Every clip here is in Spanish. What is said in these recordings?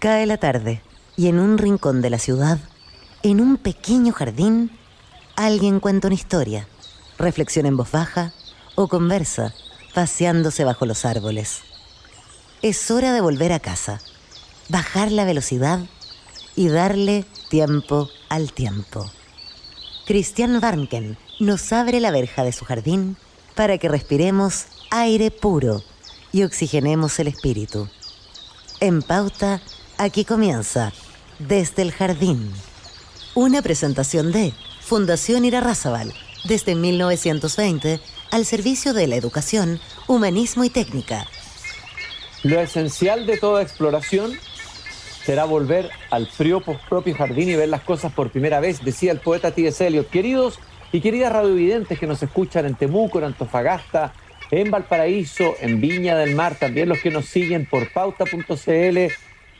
Cae la tarde y en un rincón de la ciudad, en un pequeño jardín, alguien cuenta una historia, reflexiona en voz baja o conversa, paseándose bajo los árboles. Es hora de volver a casa, bajar la velocidad y darle tiempo al tiempo. Christian Warnken nos abre la verja de su jardín para que respiremos aire puro y oxigenemos el espíritu. En Pauta, aquí comienza Desde el Jardín. Una presentación de Fundación Irarrázaval, desde 1920, al servicio de la educación, humanismo y técnica. Lo esencial de toda exploración será volver al propio jardín y ver las cosas por primera vez, decía el poeta T.S. Eliot. Queridos y queridas radiovidentes que nos escuchan en Temuco, en Antofagasta, en Valparaíso, en Viña del Mar, también los que nos siguen por pauta.cl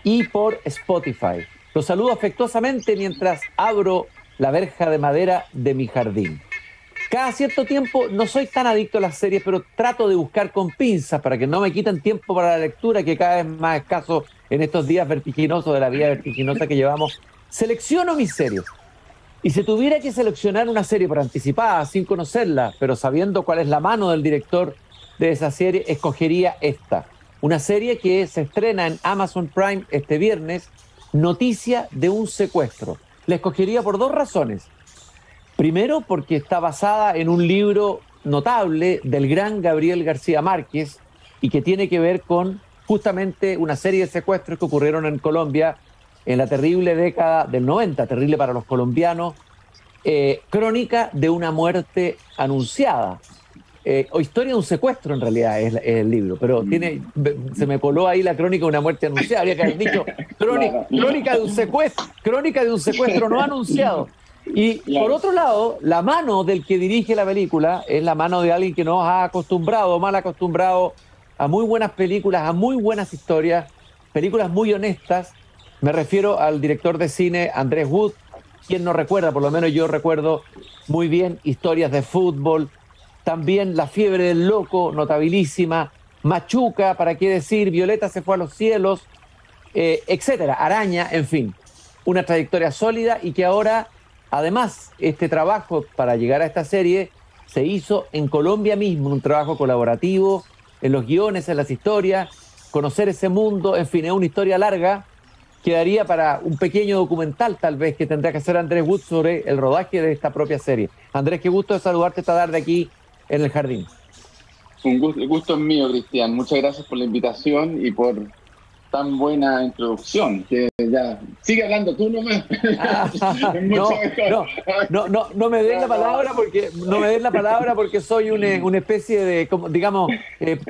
y por Spotify. Los saludo afectuosamente mientras abro la verja de madera de mi jardín. Cada cierto tiempo, no soy tan adicto a las series, pero trato de buscar con pinzas para que no me quiten tiempo para la lectura, que cada vez más escaso en estos días vertiginosos de la vida vertiginosa que llevamos. Selecciono mis series. Y si tuviera que seleccionar una serie por anticipada, sin conocerla, pero sabiendo cuál es la mano del director de esa serie, escogería esta. Una serie que se estrena en Amazon Prime este viernes, Noticia de un secuestro. La escogería por dos razones. Primero, porque está basada en un libro notable del gran Gabriel García Márquez y que tiene que ver con justamente una serie de secuestros que ocurrieron en Colombia en la terrible década del 90, terrible para los colombianos, crónica de una muerte anunciada, o historia de un secuestro en realidad es el libro, pero se me coló ahí la crónica de una muerte anunciada, habría que haber dicho crónica de un secuestro no anunciado. Y por otro lado, la mano del que dirige la película es la mano de alguien que nos ha acostumbrado, mal acostumbrado, a muy buenas películas, a muy buenas historias, películas muy honestas. Me refiero al director de cine Andrés Wood, quien no recuerda, por lo menos yo recuerdo muy bien, historias de fútbol, también La fiebre del loco, notabilísima, Machuca, para qué decir, Violeta se fue a los cielos, etcétera, Araña, en fin, una trayectoria sólida y que ahora, además, este trabajo para llegar a esta serie se hizo en Colombia mismo, un trabajo colaborativo, en los guiones, en las historias, conocer ese mundo, en fin, es una historia larga. Quedaría para un pequeño documental, tal vez, que tendrá que hacer Andrés Wood sobre el rodaje de esta propia serie. Andrés, qué gusto de saludarte esta tarde aquí en el jardín. Un gusto, el gusto es mío, Cristian. Muchas gracias por la invitación y por tan buena introducción. Que ya sigue hablando tú nomás. No me des la palabra porque soy una especie de, digamos,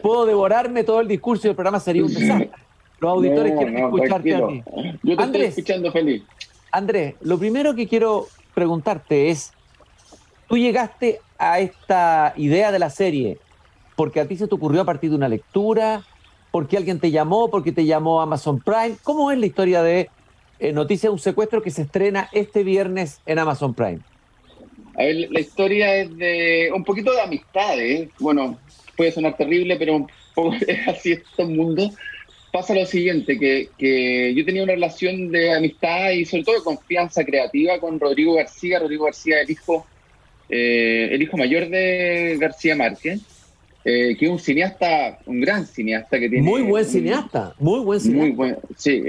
puedo devorarme todo el discurso y el programa sería un desastre. Los auditores quieren escucharte tranquilo. a ti. Yo te Andrés, estoy escuchando feliz. Andrés, lo primero que quiero preguntarte es, tú llegaste a esta idea de la serie porque a ti se te ocurrió a partir de una lectura, porque alguien te llamó, porque te llamó Amazon Prime. ¿Cómo es la historia de Noticia de un secuestro que se estrena este viernes en Amazon Prime? A ver, la historia es de un poquito de amistad, ¿eh? Bueno, puede sonar terrible, pero un poco es así este mundo. Pasa lo siguiente, que yo tenía una relación de amistad y sobre todo de confianza creativa con Rodrigo García. Rodrigo García, el hijo mayor de García Márquez, que es un cineasta, un gran cineasta que tiene... Muy buen cineasta. Sí,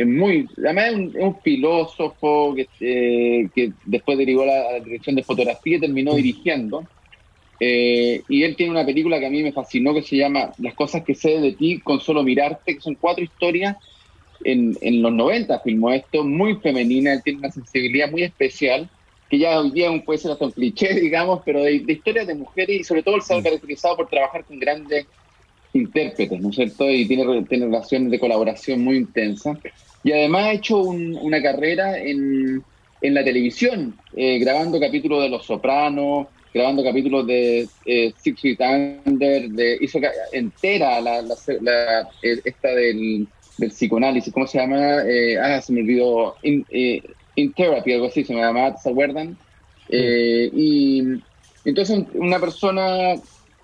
además es un filósofo que después derivó a la dirección de fotografía y terminó dirigiendo. Y él tiene una película que a mí me fascinó que se llama Las cosas que sé de ti con solo mirarte, que son 4 historias. En los 90 filmó esto, muy femenina. Él tiene una sensibilidad muy especial, que ya hoy día puede ser hasta un cliché, digamos, pero de historias de mujeres, y sobre todo él se ha caracterizado por trabajar con grandes intérpretes, ¿no es cierto? Y tiene relaciones de colaboración muy intensas. Y además ha hecho una carrera en la televisión, grabando capítulos de Los Sopranos, grabando capítulos de Six Feet Under, hizo entera esta del psicoanálisis, ¿cómo se llama? Se me olvidó, In Therapy, algo así se me llama, ¿se acuerdan? Y entonces una persona,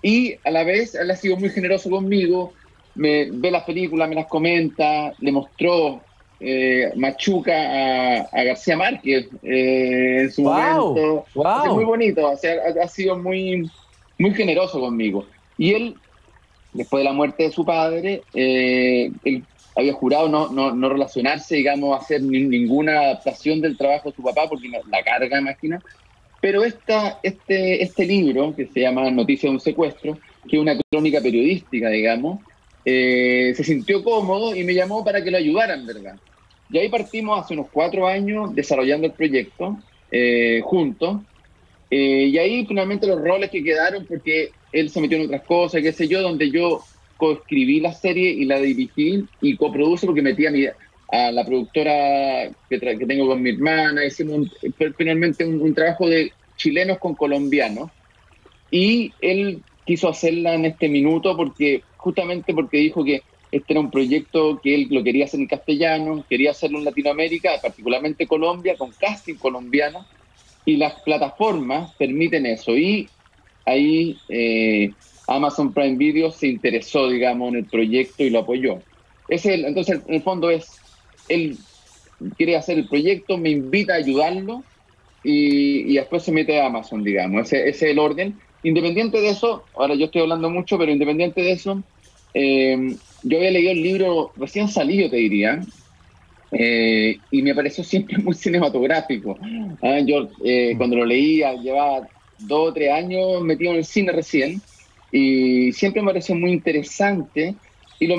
y a la vez él ha sido muy generoso conmigo, me ve las películas, me las comenta, le mostró machuca a García Márquez en su momento. Wow. Es muy bonito, o sea, ha sido muy, muy generoso conmigo. Y él, después de la muerte de su padre, él había jurado no relacionarse, digamos, a hacer ninguna adaptación del trabajo de su papá, porque la carga, imagina. Pero este libro, que se llama Noticia de un secuestro, que es una crónica periodística, digamos, se sintió cómodo y me llamó para que lo ayudaran, ¿verdad? Y ahí partimos hace unos 4 años desarrollando el proyecto juntos. Y ahí finalmente los roles que quedaron, porque él se metió en otras cosas, qué sé yo, donde yo coescribí la serie y la dirigí y coproduce porque metí a la productora que tengo con mi hermana. Hicimos finalmente un trabajo de chilenos con colombianos. Y él quiso hacerla en este minuto justamente porque dijo que este era un proyecto que él lo quería hacer en castellano, quería hacerlo en Latinoamérica, particularmente Colombia, con casting colombiano, y las plataformas permiten eso. Y ahí Amazon Prime Video se interesó, digamos, en el proyecto y lo apoyó. Entonces, en el fondo él quiere hacer el proyecto, me invita a ayudarlo y después se mete a Amazon, digamos. Ese es el orden. Independiente de eso, ahora yo estoy hablando mucho, pero independiente de eso, yo había leído el libro recién salido, te diría, y me pareció siempre muy cinematográfico. Yo cuando lo leía, llevaba 2 o 3 años metido en el cine recién, y siempre me pareció muy interesante, y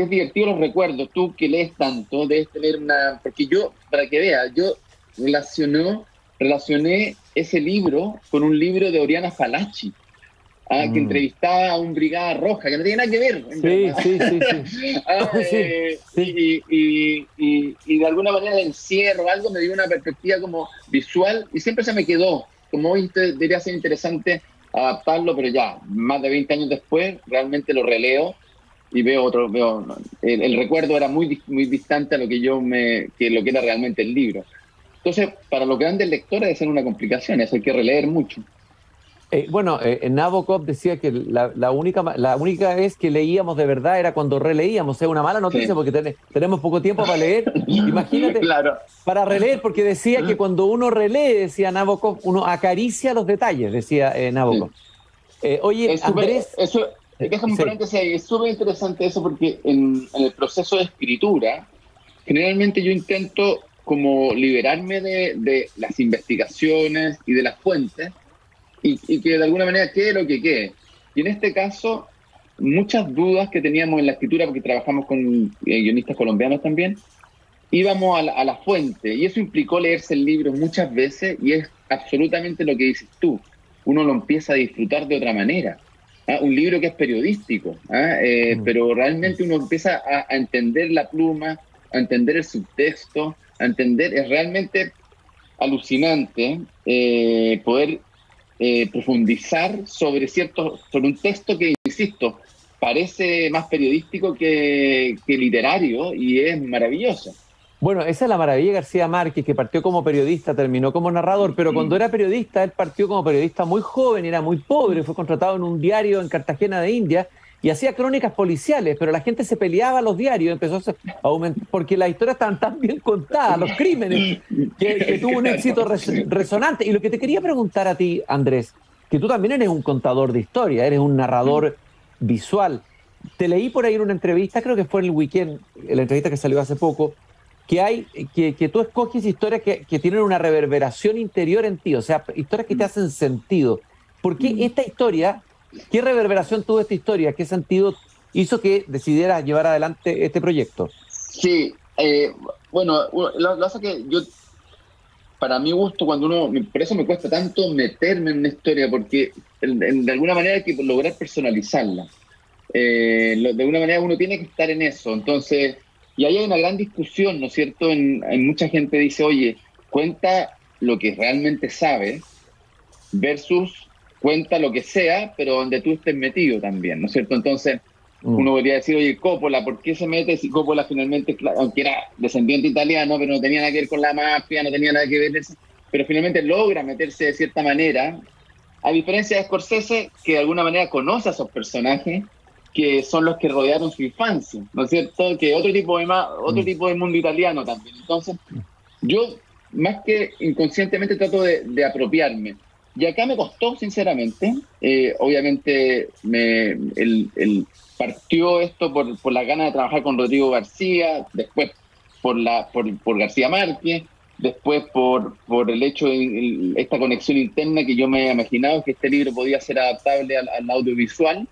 es divertido los recuerdos. Tú que lees tanto, debes tener porque yo, para que veas, yo relacioné ese libro con un libro de Oriana Fallaci, que entrevistaba a un Brigada Roja, que no tiene nada que ver. Y de alguna manera el encierro, algo me dio una perspectiva como visual, y siempre se me quedó. Como hoy debería ser interesante adaptarlo, pero ya, más de 20 años después, realmente lo releo y el recuerdo era muy, muy distante a lo que lo que era realmente el libro. Entonces, para los grandes lectores debe ser una complicación, eso hay que releer mucho. Nabokov decía que la única vez que leíamos de verdad era cuando releíamos. Es una mala noticia, sí, porque tenemos poco tiempo para leer. Imagínate, claro, para releer, porque decía que cuando uno relee, decía Nabokov, uno acaricia los detalles, decía Nabokov. Sí. Oye, Andrés... Déjame un paréntesis ahí, es súper interesante eso, porque en el proceso de escritura, generalmente yo intento como liberarme de las investigaciones y de las fuentes, y que de alguna manera quede lo que quede. Y en este caso, muchas dudas que teníamos en la escritura, porque trabajamos con guionistas colombianos también, íbamos a la fuente, y eso implicó leerse el libro muchas veces, y es absolutamente lo que dices tú. Uno lo empieza a disfrutar de otra manera. Un libro que es periodístico, pero realmente uno empieza a entender la pluma, a entender el subtexto, a entender, es realmente alucinante poder profundizar sobre un texto que, insisto, parece más periodístico que literario, y es maravilloso. Bueno, esa es la maravilla de García Márquez, que partió como periodista, terminó como narrador, pero cuando era periodista, él partió como periodista muy joven, era muy pobre, fue contratado en un diario en Cartagena de India y hacía crónicas policiales, pero la gente se peleaba a los diarios, empezó a aumentar, porque las historias estaban tan bien contadas, los crímenes, que tuvo un éxito resonante. Y lo que te quería preguntar a ti, Andrés, que tú también eres un contador de historia, eres un narrador visual. Te leí por ahí en una entrevista, creo que fue en el Weekend, la entrevista que salió hace poco, que tú escoges historias que tienen una reverberación interior en ti, o sea, historias que te hacen sentido. ¿Por qué esta historia, qué reverberación tuvo esta historia, qué sentido hizo que decidieras llevar adelante este proyecto? Sí, bueno, lo hace que yo, para mi gusto, por eso me cuesta tanto meterme en una historia, porque de alguna manera hay que lograr personalizarla. De alguna manera uno tiene que estar en eso, entonces... Y ahí hay una gran discusión, ¿no es cierto? Mucha gente dice, oye, cuenta lo que realmente sabes versus cuenta lo que sea, pero donde tú estés metido también, ¿no es cierto? Entonces, uno podría decir, oye, Coppola, ¿por qué se mete si Coppola finalmente, aunque era descendiente italiano, pero no tenía nada que ver con la mafia, no tenía nada que ver, pero finalmente logra meterse de cierta manera, a diferencia de Scorsese, que de alguna manera conoce a esos personajes que son los que rodearon su infancia, ¿no es cierto? Que otro tipo de mundo italiano también. Entonces, yo más que inconscientemente trato de apropiarme. Y acá me costó, sinceramente. Obviamente, partió esto por la gana de trabajar con Rodrigo García, después por García Márquez, después por el hecho de esta conexión interna que yo me he imaginado que este libro podía ser adaptable al audiovisual,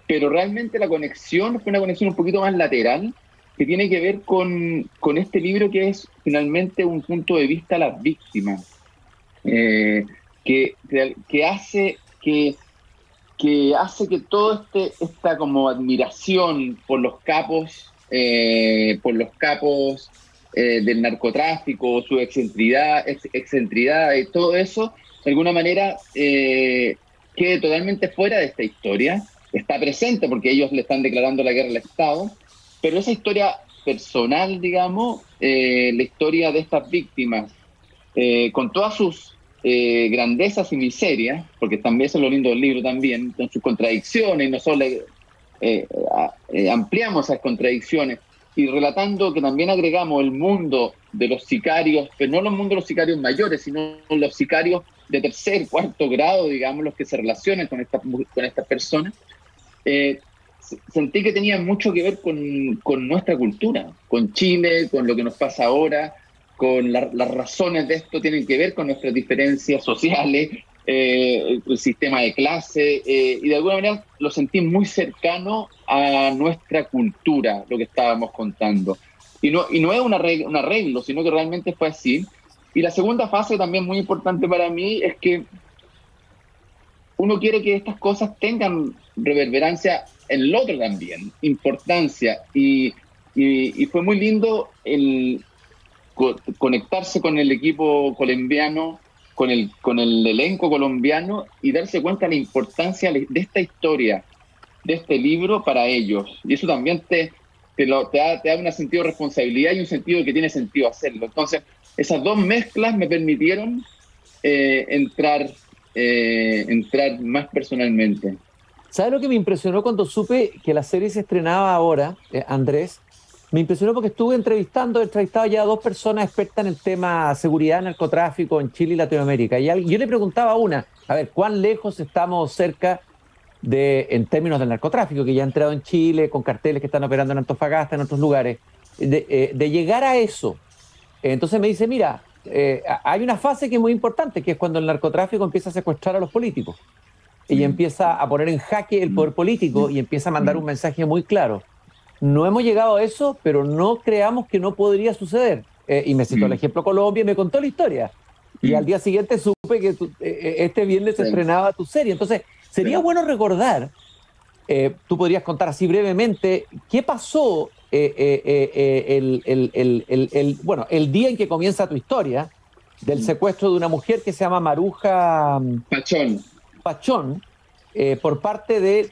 pero realmente la conexión fue una conexión un poquito más lateral, que tiene que ver con este libro que es finalmente un punto de vista a las víctimas, que hace que todo esta como admiración por los capos del narcotráfico, su excentricidad y todo eso, de alguna manera quede totalmente fuera de esta historia. Está presente porque ellos le están declarando la guerra al Estado, pero esa historia personal, digamos, la historia de estas víctimas, con todas sus grandezas y miserias, porque también eso es lo lindo del libro también, con sus contradicciones, no solo ampliamos esas contradicciones, y relatando que también agregamos el mundo de los sicarios, pero no los mundos de los sicarios mayores, sino los sicarios de tercer, cuarto grado, digamos, los que se relacionan con estas personas. Sentí que tenía mucho que ver con nuestra cultura, con Chile, con lo que nos pasa ahora, con las razones de esto tienen que ver con nuestras diferencias sociales, el sistema de clase, y de alguna manera lo sentí muy cercano a nuestra cultura, lo que estábamos contando. Y no es un arreglo, sino que realmente fue así. Y la segunda fase, también muy importante para mí, es que uno quiere que estas cosas tengan reverberancia en el otro también, importancia. Y fue muy lindo el conectarse con el equipo colombiano, con el elenco colombiano, y darse cuenta de la importancia de esta historia, de este libro para ellos. Y eso también te da un sentido de responsabilidad y un sentido de que tiene sentido hacerlo. Entonces, esas dos mezclas me permitieron entrar más personalmente. ¿Sabes lo que me impresionó cuando supe que la serie se estrenaba ahora, Andrés? Me impresionó porque estuve entrevistado ya a dos personas expertas en el tema seguridad, narcotráfico en Chile y Latinoamérica. Y yo le preguntaba a una, a ver, ¿cuán lejos estamos cerca en términos del narcotráfico, que ya ha entrado en Chile, con carteles que están operando en Antofagasta, en otros lugares, de llegar a eso? Entonces me dice, mira, hay una fase que es muy importante, que es cuando el narcotráfico empieza a secuestrar a los políticos y empieza a poner en jaque el poder político y empieza a mandar un mensaje muy claro. No hemos llegado a eso, pero no creamos que no podría suceder. Y me citó el ejemplo Colombia y me contó la historia. Y al día siguiente supe que este viernes se estrenaba tu serie. Entonces, sería bueno recordar, tú podrías contar así brevemente, qué pasó el día en que comienza tu historia del secuestro de una mujer que se llama Maruja Pachón, por parte de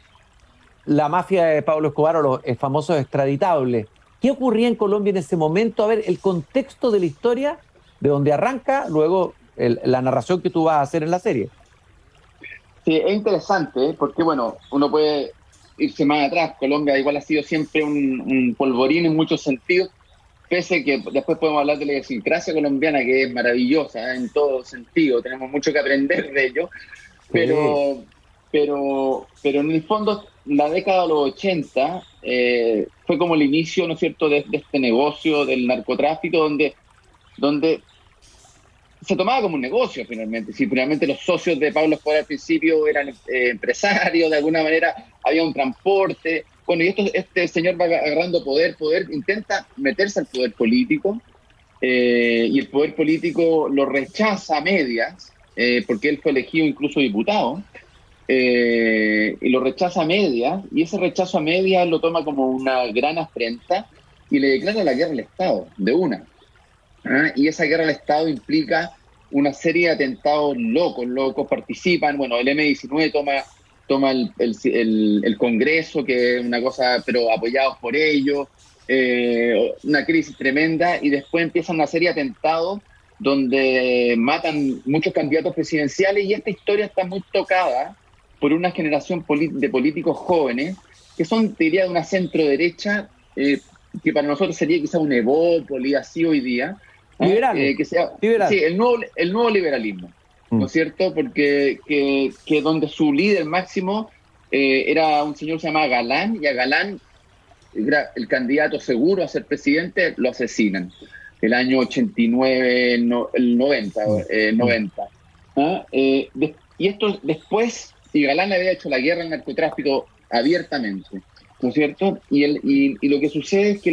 la mafia de Pablo Escobar o los famosos extraditables. ¿Qué ocurría en Colombia en ese momento? A ver, el contexto de la historia, de donde arranca, luego la narración que tú vas a hacer en la serie. Sí, es interesante, porque bueno, uno puede irse más atrás. Colombia igual ha sido siempre un polvorín en muchos sentidos, pese que después podemos hablar de la idiosincrasia colombiana, que es maravillosa en todo sentido, tenemos mucho que aprender de ello, pero en el fondo la década de los 80 fue como el inicio, ¿no es cierto?, de este negocio del narcotráfico, donde se tomaba como un negocio finalmente. Si finalmente los socios de Pablo Escobar al principio eran empresarios, de alguna manera había un transporte. Bueno, y este señor va agarrando poder, intenta meterse al poder político, y el poder político lo rechaza a medias, porque él fue elegido incluso diputado, y lo rechaza a medias, y ese rechazo a medias él lo toma como una gran afrenta y le declara la guerra al Estado, de una. Y esa guerra al Estado implica una serie de atentados locos, participan, bueno, el M-19 toma el Congreso, que es una cosa, pero apoyados por ellos, una crisis tremenda, y después empiezan una serie de atentados donde matan muchos candidatos presidenciales, y esta historia está muy tocada por una generación de políticos jóvenes que son, te diría, de una centro derecha, que para nosotros sería quizá un Evópoli, así hoy día, Liberales, que sea, liberal. sí, el nuevo liberalismo, ¿no es cierto? Porque que donde su líder máximo era un señor que se llamaba Galán, y a Galán era el candidato seguro a ser presidente, lo asesinan. El año 89, no, el 90, 90. Y esto después, y Galán le había hecho la guerra al narcotráfico abiertamente, ¿no es cierto? Y lo que sucede es que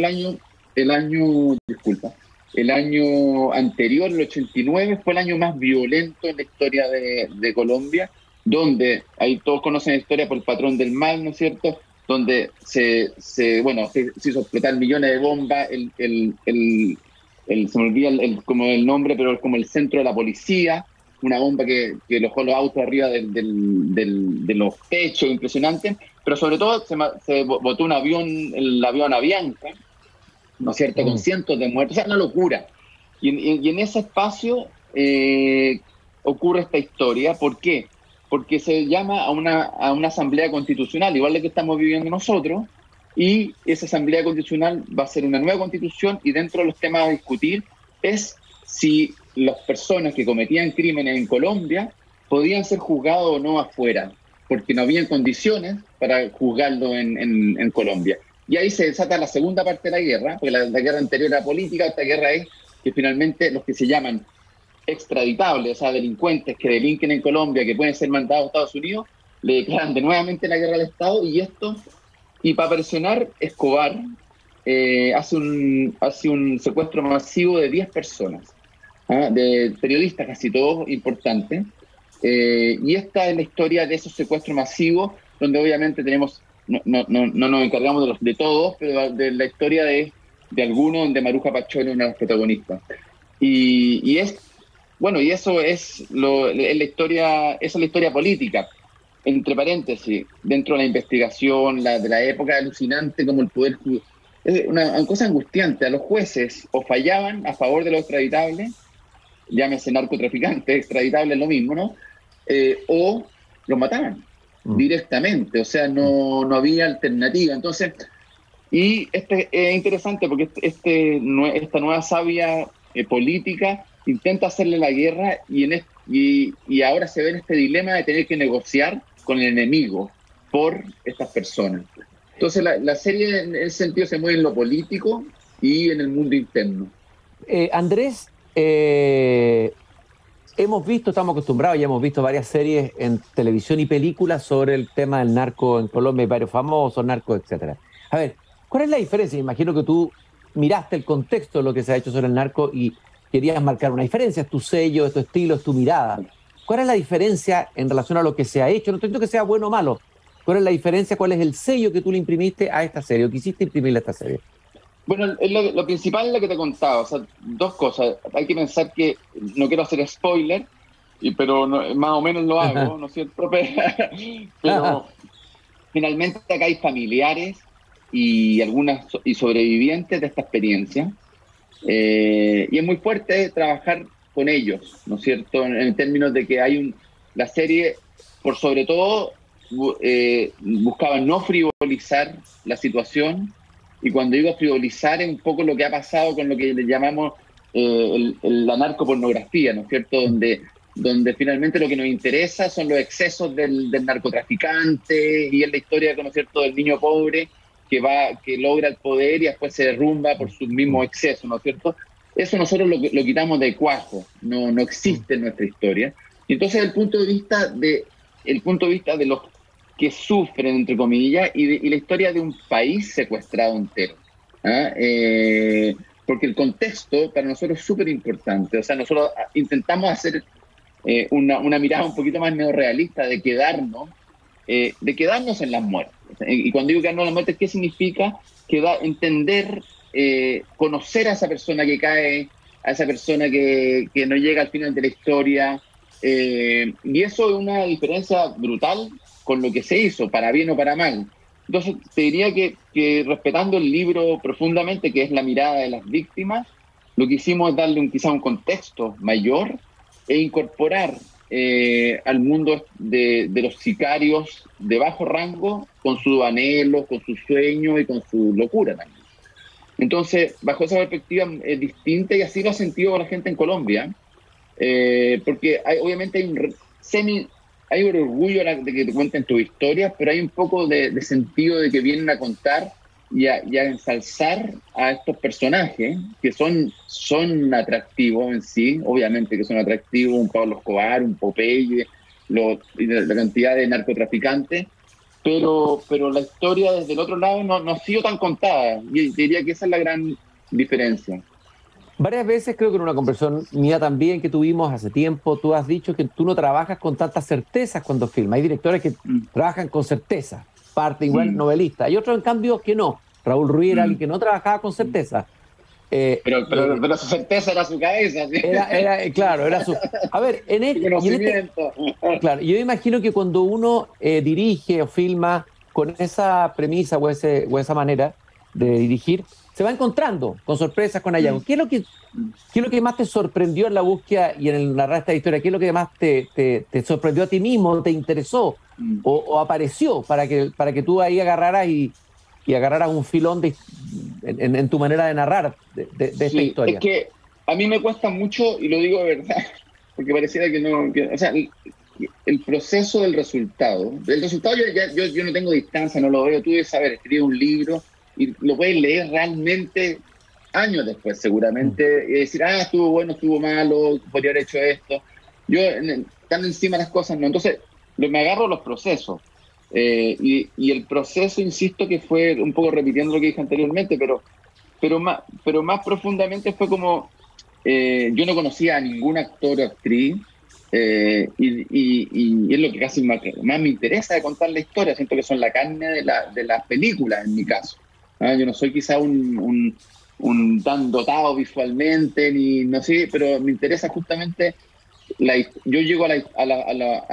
disculpa, el año anterior, el 89, fue el año más violento en la historia de Colombia, donde, ahí todos conocen la historia por el patrón del mal, ¿no es cierto? Donde se hizo explotar millones de bombas, se me olvida como el nombre, pero es como el centro de la policía, una bomba que alojó los autos arriba de los techos, impresionante, pero sobre todo se botó el avión Avianca, ¿no es cierto?, con cientos de muertos, o sea, una locura. Y en ese espacio ocurre esta historia. ¿Por qué? Porque se llama a una asamblea constitucional, igual de que estamos viviendo nosotros, y esa asamblea constitucional va a ser una nueva constitución, y dentro de los temas a discutir es si las personas que cometían crímenes en Colombia podían ser juzgados o no afuera, porque no había condiciones para juzgarlo en Colombia. Y ahí se desata la segunda parte de la guerra, porque la guerra anterior era política, esta guerra es que finalmente los que se llaman extraditables, o sea, delincuentes que delinquen en Colombia, que pueden ser mandados a Estados Unidos, le declaran de nuevamente la guerra al Estado, y para presionar, Escobar hace un secuestro masivo de 10 personas, de periodistas casi todos importantes, y esta es la historia de esos secuestros masivos, donde obviamente tenemos, no nos encargamos de todos, pero de la historia de algunos, donde Maruja Pachón es una de las protagonistas. Y eso es la historia, esa es la historia política. Entre paréntesis, dentro de la investigación de la época, alucinante como el poder judicial. Es una cosa angustiante. A los jueces o fallaban a favor de los extraditables, llámese narcotraficantes, extraditables lo mismo, ¿no? O los mataban directamente, o sea, no había alternativa. Entonces, y es interesante porque esta nueva savia política intenta hacerle la guerra, y ahora se ve en este dilema de tener que negociar con el enemigo por estas personas. Entonces la serie en ese sentido se mueve en lo político y en el mundo interno. Andrés, estamos acostumbrados, ya hemos visto varias series en televisión y películas sobre el tema del narco en Colombia, hay varios famosos, narcos, etcétera. A ver, ¿cuál es la diferencia? Imagino que tú miraste el contexto de lo que se ha hecho sobre el narco y querías marcar una diferencia, es tu sello, es tu estilo, es tu mirada. ¿Cuál es la diferencia en relación a lo que se ha hecho? No estoy diciendo que sea bueno o malo. ¿Cuál es la diferencia? ¿Cuál es el sello que tú le imprimiste a esta serie o quisiste imprimirle a esta serie? Bueno, lo principal es lo que te contaba, o sea, dos cosas. Hay que pensar que, no quiero hacer spoiler, pero más o menos lo hago, ¿no es cierto? Pero finalmente acá hay familiares y sobrevivientes de esta experiencia. Y es muy fuerte trabajar con ellos, ¿no es cierto? En términos de que la serie, por sobre todo, buscaba no frivolizar la situación, y cuando digo frivolizar es un poco lo que ha pasado con lo que le llamamos la narcopornografía, ¿no es cierto? Donde finalmente lo que nos interesa son los excesos del narcotraficante, y es la historia, ¿no es cierto?, del niño pobre que logra el poder y después se derrumba por sus mismos excesos, ¿no es cierto? Eso nosotros lo quitamos de cuajo, no existe en nuestra historia. Y entonces el punto de vista de los que sufren, entre comillas, y la historia de un país secuestrado entero. Porque el contexto para nosotros es súper importante. O sea, nosotros intentamos hacer una mirada un poquito más neorrealista de quedarnos en las muertes. Y cuando digo quedarnos en las muertes, ¿qué significa? Entender, conocer a esa persona que cae, a esa persona que no llega al final de la historia. Y eso es una diferencia brutal con lo que se hizo, para bien o para mal. Entonces, te diría que respetando el libro profundamente, que es la mirada de las víctimas, lo que hicimos es darle quizá un contexto mayor e incorporar al mundo de los sicarios de bajo rango, con sus anhelos, con sus sueños y con su locura también. Entonces, bajo esa perspectiva es distinta, y así lo ha sentido la gente en Colombia, porque obviamente hay un orgullo de que te cuenten tus historias, pero hay un poco de sentido de que vienen a contar y a ensalzar a estos personajes que son atractivos en sí, obviamente que son atractivos, un Pablo Escobar, un Popeye, la cantidad de narcotraficantes, pero la historia desde el otro lado no ha sido tan contada, y diría que esa es la gran diferencia. Varias veces, creo que en una conversación mía también que tuvimos hace tiempo, tú has dicho que tú no trabajas con tantas certezas cuando filmas. Hay directores que trabajan con certeza, parte igual novelista. Hay otros, en cambio, que no. Raúl Ruiz era alguien que no trabajaba con certeza. Pero su certeza era su cabeza, ¿sí? Claro, era su... A ver, Su conocimiento. Claro, yo imagino que cuando uno dirige o filma con esa premisa o esa manera de dirigir, se va encontrando con sorpresas, con hallazgos. ¿Qué es lo que más te sorprendió en la búsqueda y en el narrar esta historia? ¿Qué es lo que más te sorprendió a ti mismo, te interesó o apareció para que tú ahí agarraras y agarraras un filón en tu manera de narrar de esta historia? Es que a mí me cuesta mucho, y lo digo de verdad, porque pareciera que no... o sea, el proceso del resultado. El resultado yo no tengo distancia, no lo veo. Tú debes saber, escribir un libro y lo puedes leer realmente años después, seguramente, y decir, estuvo bueno, estuvo malo, podría haber hecho esto. Yo, tan encima de las cosas, no. Entonces, me agarro los procesos. Y el proceso, insisto, que fue un poco repitiendo lo que dije anteriormente, pero más profundamente fue como, yo no conocía a ningún actor o actriz, y es lo que casi más me interesa de contar la historia. Siento que son la carne de las películas, en mi caso. Yo no soy quizá un tan dotado visualmente, ni no sé, pero me interesa justamente yo llego a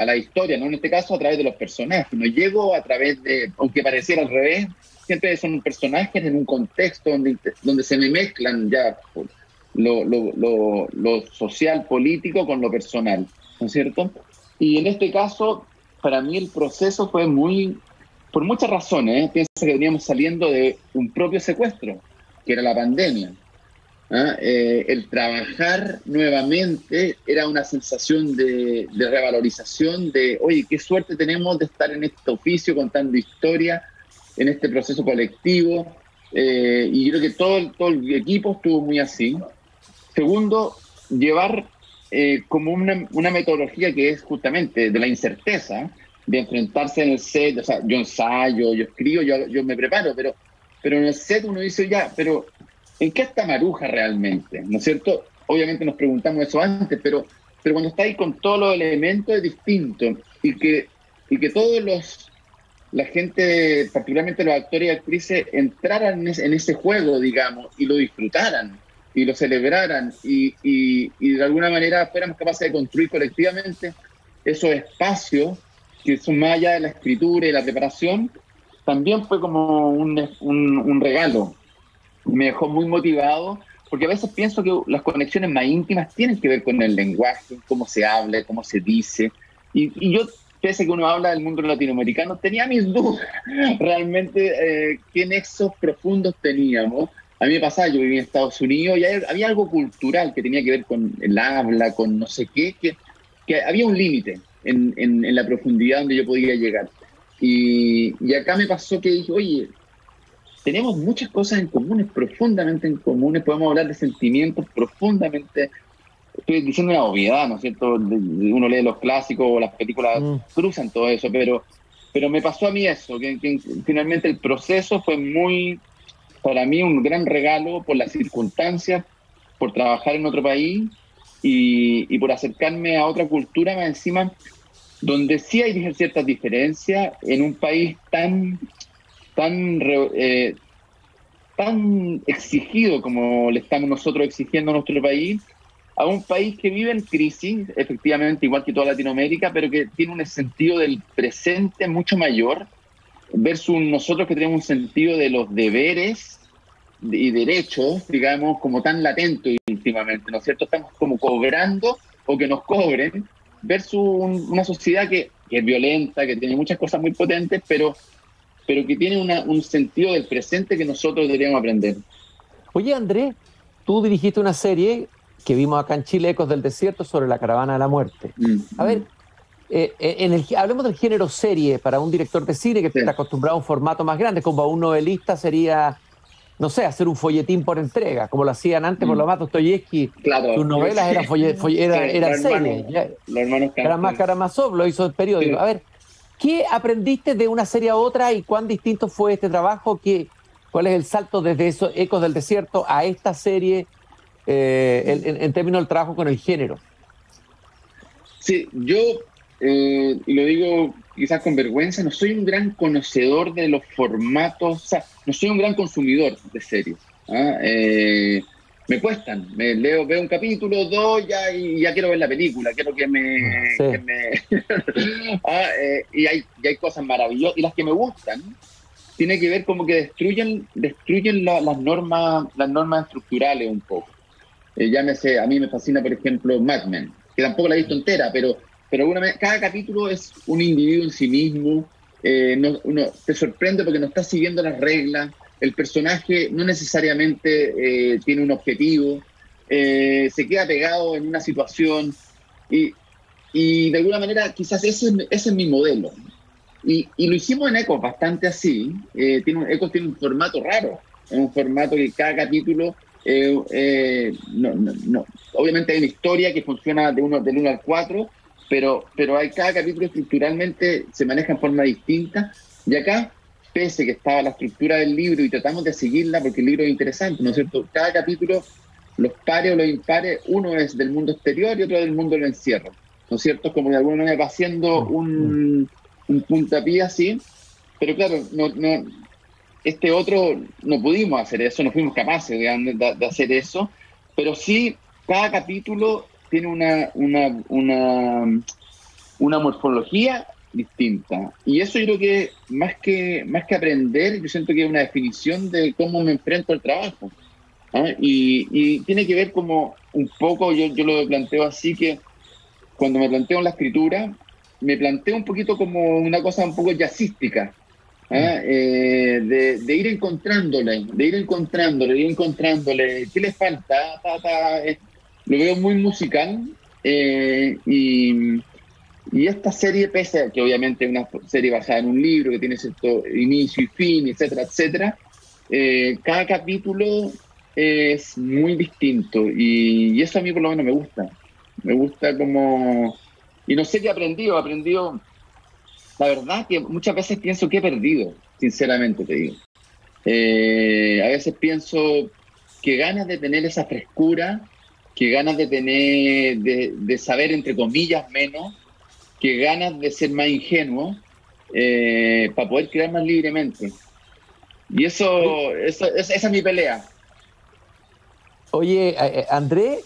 la historia, ¿no? En este caso a través de los personajes, no llego a través de, aunque pareciera al revés, siempre son personajes en un contexto donde se me mezclan ya lo social, político con lo personal, ¿no es cierto? Y en este caso, para mí el proceso fue por muchas razones, pienso que veníamos saliendo de un propio secuestro, que era la pandemia. El trabajar nuevamente era una sensación de revalorización, de, oye, qué suerte tenemos de estar en este oficio contando historia, en este proceso colectivo, y yo creo que todo el equipo estuvo muy así. Segundo, llevar como una metodología que es justamente de la incerteza, de enfrentarse en el set. O sea, yo ensayo, yo escribo, yo me preparo, pero en el set uno dice, ya, pero ¿en qué está Maruja realmente? ¿No es cierto? Obviamente nos preguntamos eso antes, pero cuando está ahí con todos los elementos es distinto, y que la gente, particularmente los actores y actrices, entraran en ese juego, digamos, y lo disfrutaran, y lo celebraran, y de alguna manera fuéramos capaces de construir colectivamente esos espacios que son más allá de la escritura y la preparación. También fue como un regalo. Me dejó muy motivado, porque a veces pienso que las conexiones más íntimas tienen que ver con el lenguaje, cómo se habla, cómo se dice, y yo, pese a que uno habla del mundo latinoamericano, tenía mis dudas realmente qué nexos profundos teníamos. A mí me pasaba, yo vivía en Estados Unidos y había algo cultural que tenía que ver con el habla, con no sé qué, que había un límite en la profundidad donde yo podía llegar. Y acá me pasó que dije, oye, tenemos muchas cosas en comunes, profundamente en comunes, podemos hablar de sentimientos profundamente. Estoy diciendo una obviedad, ¿no es cierto? Uno lee los clásicos o las películas, cruzan todo eso, pero me pasó a mí eso, que finalmente el proceso fue para mí un gran regalo por las circunstancias, por trabajar en otro país y por acercarme a otra cultura más encima, donde sí hay ciertas diferencias en un país tan exigido como le estamos nosotros exigiendo a nuestro país, a un país que vive en crisis, efectivamente, igual que toda Latinoamérica, pero que tiene un sentido del presente mucho mayor, versus nosotros que tenemos un sentido de los deberes y derechos, digamos, como tan latente últimamente, ¿no es cierto? Estamos como cobrando o que nos cobren, versus una sociedad que es violenta, que tiene muchas cosas muy potentes, pero que tiene un sentido del presente que nosotros deberíamos aprender. Oye, Andrés, tú dirigiste una serie que vimos acá en Chile, Ecos del Desierto, sobre la Caravana de la Muerte. A ver, hablemos del género serie para un director de cine que Sí. está acostumbrado a un formato más grande, como a un novelista sería, no sé, hacer un folletín por entrega, como lo hacían antes por lo más Dostoyevsky. Claro, Sus novelas eran, eran series. Los hermanos Karamazov lo hizo el periódico. Sí. A ver, ¿qué aprendiste de una serie a otra y cuán distinto fue este trabajo? ¿Cuál es el salto desde esos Ecos del Desierto a esta serie en términos del trabajo con el género? Sí, yo, y lo digo quizás con vergüenza, no soy un gran conocedor de los formatos, o sea, no soy un gran consumidor de series. ¿Ah? Me cuestan, veo un capítulo, dos, y ya quiero ver la película, quiero que me... Sí. y hay cosas maravillosas, y las que me gustan, tiene que ver como que destruyen las normas estructurales un poco. Llámese, a mí me fascina, por ejemplo, Mad Men, que tampoco la he visto entera, pero cada capítulo es un individuo en sí mismo. Uno te sorprende porque no está siguiendo las reglas, el personaje no necesariamente tiene un objetivo, se queda pegado en una situación y de alguna manera quizás ese es mi modelo. Y lo hicimos en Ecos bastante así. Ecos tiene un formato raro, es un formato que cada capítulo obviamente hay una historia que funciona del 1 al 4, pero cada capítulo estructuralmente se maneja en forma distinta, y acá, pese que estaba la estructura del libro y tratamos de seguirla porque el libro es interesante, ¿no es cierto? Cada capítulo, los pares o los impares, uno es del mundo exterior y otro del mundo del encierro, ¿no es cierto? Como de alguna manera va haciendo un puntapié así, pero claro, este otro no pudimos hacer eso, no fuimos capaces de hacer eso, pero sí cada capítulo tiene una morfología distinta, y eso yo creo que más que aprender, yo siento que es una definición de cómo me enfrento al trabajo. ¿Ah? Y tiene que ver como un poco, yo lo planteo así, que cuando me planteo la escritura, me planteo un poquito como una cosa un poco jazzística. De ir encontrándole, ¿qué le falta? Lo veo muy musical, y esta serie, pese a que obviamente es una serie basada en un libro que tiene cierto inicio y fin, etcétera, etcétera, cada capítulo es muy distinto, y eso a mí por lo menos me gusta como... Y no sé qué he aprendido. La verdad que muchas veces pienso que he perdido, sinceramente te digo. A veces pienso que ganas de tener esa frescura, que ganas de tener, de saber entre comillas menos, que ganas de ser más ingenuo, para poder crear más libremente. Y esa es mi pelea. Oye, Andrés,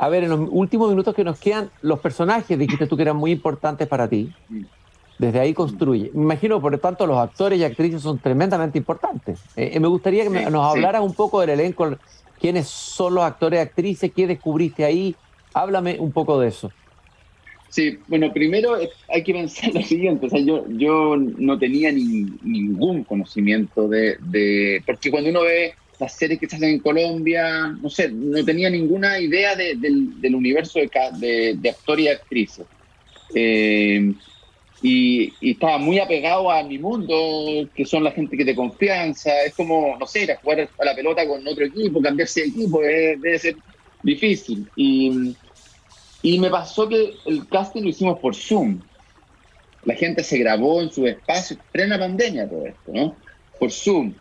a ver, en los últimos minutos que nos quedan, los personajes, dijiste tú que eran muy importantes para ti. Desde ahí construye. Me imagino, por lo tanto, los actores y actrices son tremendamente importantes. Me gustaría que nos hablaras un poco del elenco, quiénes son los actores y actrices, qué descubriste ahí. Háblame un poco de eso. Sí, bueno, primero hay que pensar lo siguiente, o sea, yo no tenía ningún conocimiento porque cuando uno ve las series que se hacen en Colombia, no sé, no tenía ninguna idea del universo de actores y actrices. Y estaba muy apegado a mi mundo, que son la gente que te confianza. Es como, no sé, ir a jugar a la pelota con otro equipo, cambiarse de equipo, debe ser difícil. Y me pasó que el casting lo hicimos por Zoom. La gente se grabó en su espacio, plena pandemia todo esto, ¿no? Por Zoom.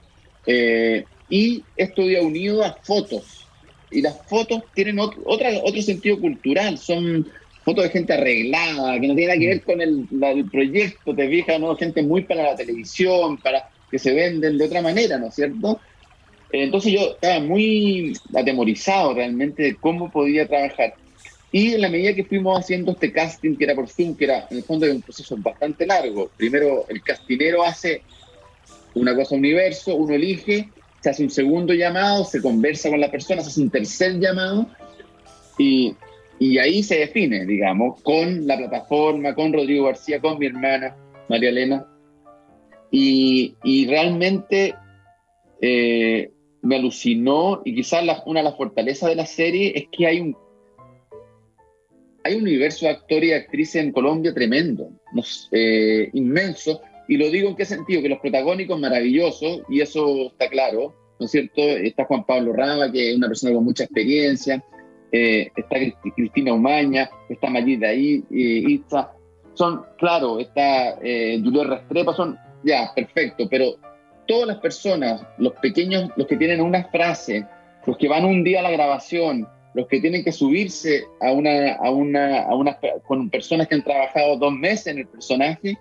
Y esto iba unido a fotos. Y las fotos tienen otro sentido cultural, son fotos de gente arreglada, que no tiene nada que ver con el proyecto, te fijas, ¿no? Gente muy para la televisión, para que se venden de otra manera, ¿no es cierto? Entonces yo estaba muy atemorizado realmente de cómo podía trabajar. Y en la medida que fuimos haciendo este casting, que era por Zoom, que era en el fondo un proceso bastante largo, primero el castinero hace una cosa universo, uno elige, se hace un segundo llamado, se conversa con la persona, se hace un tercer llamado, y Y ahí se define, digamos, con la plataforma, con Rodrigo García, con mi hermana María Elena. Y realmente me alucinó, y quizás una de las fortalezas de la serie es que hay un universo de actores y actrices en Colombia tremendo, inmenso, y lo digo en qué sentido, que los protagónicos maravillosos, y eso está claro, ¿no es cierto? Está Juan Pablo Raba, que es una persona con mucha experiencia, está Cristina Umaña, está Mayita Itza, claro, está Julio Restrepo, ya, perfecto, pero todas las personas, los pequeños, los que tienen una frase, los que van un día a la grabación, los que tienen que subirse con personas que han trabajado 2 meses en el personaje,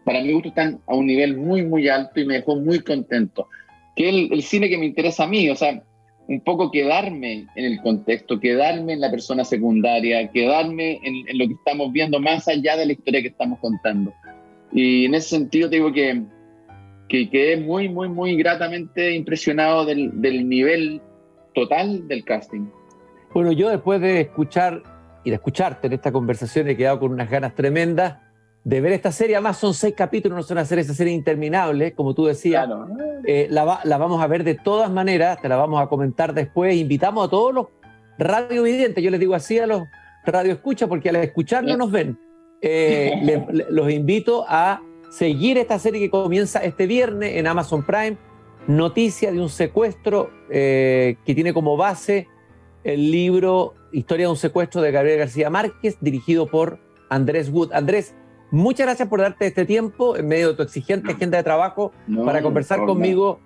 para mi gusto están a un nivel muy, muy alto y me dejó muy contento. Que el cine que me interesa a mí, o sea, un poco quedarme en el contexto, quedarme en la persona secundaria, quedarme en lo que estamos viendo más allá de la historia que estamos contando. Y en ese sentido te digo que quedé muy, muy, muy gratamente impresionado del nivel total del casting. Bueno, yo después de escuchar y de escucharte en esta conversación he quedado con unas ganas tremendas de ver esta serie. Además son 6 capítulos, no son esa serie interminable, como tú decías. Claro. La vamos a ver de todas maneras, te la vamos a comentar después. Invitamos a todos los radiovidentes, yo les digo así a los radioescuchas, porque al escuchar no nos ven. Los invito a seguir esta serie que comienza este viernes en Amazon Prime. Noticia de un secuestro que tiene como base el libro Historia de un secuestro de Gabriel García Márquez, dirigido por Andrés Wood. Andrés, muchas gracias por darte este tiempo en medio de tu exigente agenda de trabajo para conversar conmigo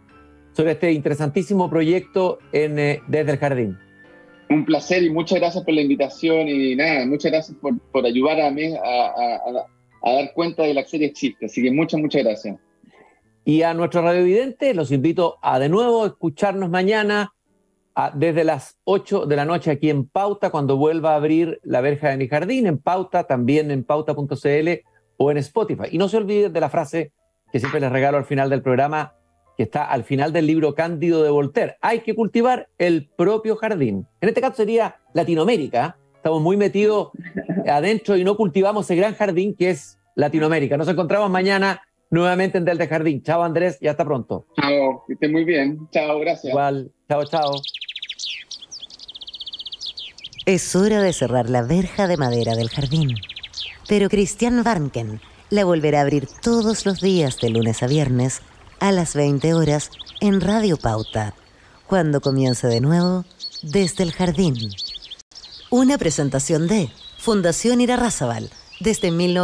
sobre este interesantísimo proyecto Desde el Jardín. Un placer y muchas gracias por la invitación y nada, muchas gracias por ayudar a mí a dar cuenta de que la serie existe. Así que muchas gracias. Y a nuestros radiovidentes los invito a de nuevo escucharnos mañana desde las 8 de la noche aquí en Pauta, cuando vuelva a abrir La Verja de mi Jardín, en Pauta, también en pauta.cl o en Spotify. Y no se olviden de la frase que siempre les regalo al final del programa, que está al final del libro Cándido de Voltaire: hay que cultivar el propio jardín. En este caso sería Latinoamérica. Estamos muy metidos adentro y no cultivamos ese gran jardín que es Latinoamérica. Nos encontramos mañana nuevamente en Desde el Jardín. Chao, Andrés, y hasta pronto. Chao, que esté muy bien. Chao, gracias. Igual, chao. Es hora de cerrar la verja de madera del jardín. Pero Christian Warnken la volverá a abrir todos los días de lunes a viernes a las 20 horas en Radio Pauta, cuando comience de nuevo Desde el Jardín. Una presentación de Fundación Irarrázaval desde 1900.